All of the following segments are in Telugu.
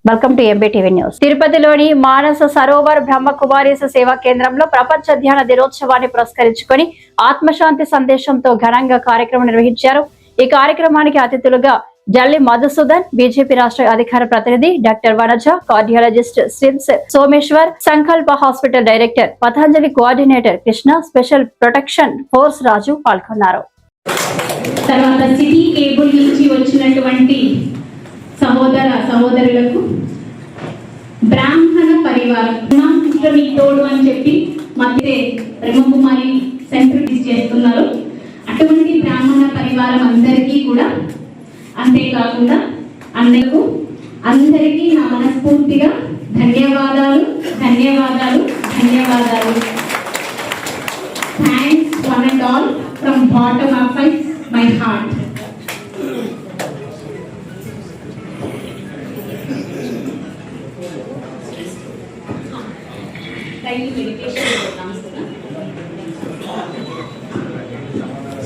Welcome to MBTV news. తిరుపతిలోని మానస సరోవర్ బ్రహ్మకుమారీస్ సేవా కేంద్రంలో ప్రపంచ ధ్యాన దినోత్సవాన్ని పురస్కరించుకొని ఆత్మశాంతి సందేశంతో ఘనంగా కార్యక్రమం నిర్వహించారు. ఈ కార్యక్రమానికి అతిథులుగా జల్లి మధుసూదన్, బీజేపీ రాష్ట్ర అధికార ప్రతినిధి doctor Vanaja, cardiologist SVIMS Someshwar, Sankalpa hospital director, Patanjali coordinator Krishna, special protection force Raju పాల్గొన్నారు. తర్వాత సిటీ కేబుల్ నుంచి వచ్చినటువంటి సహోదరులకు బ్రాహ్మణ పరివారం తోడు అని చెప్పి మధ్య బ్రహ్మకుమారి సెంటర్ చేస్తున్నారు. అటువంటి బ్రాహ్మణ పరివారం అందరికీ కూడా, అంతేకాకుండా అందరికీ నా మనస్ఫూర్తిగా ధన్యవాదాలు. Thanks one and all from bottom of my heart.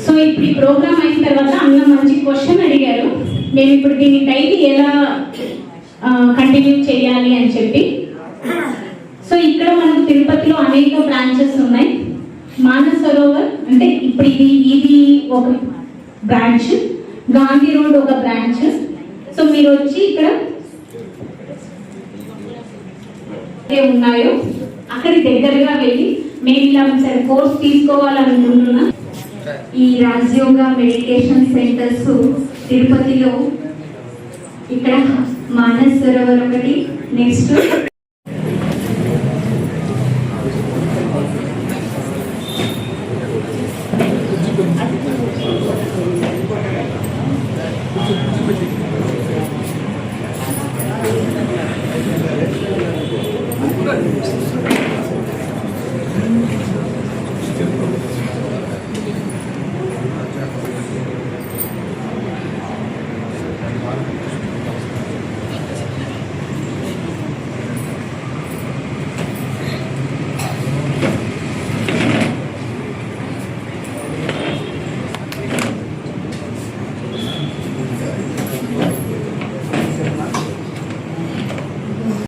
So ఇప్పుడు ఈ ప్రోగ్రామ్ అయిన తర్వాత అన్న మంచి క్వశ్చన్ అడిగారు. మేము ఇప్పుడు దీన్ని డైలీ ఎలా కంటిన్యూ చేయాలి అని చెప్పి. సో ఇక్కడ మనకు తిరుపతిలో అనేక బ్రాంచెస్ ఉన్నాయి. మానస సరోవర్ అంటే ఇప్పుడు ఇది ఒక బ్రాంచ్, గాంధీ రోడ్ ఒక బ్రాంచ్. సో మీరు వచ్చి ఇక్కడ ఉన్నాయో అక్కడి దగ్గరగా వెళ్ళి మేము ఇలా సరే కోర్స్ తీసుకోవాలనుకుంటున్నా. ఈ రాజయోగ మెడిటేషన్ సెంటర్స్ తిరుపతిలో ఇక్కడ మానస్ సరోవర్ ఒకటి, నెక్స్ట్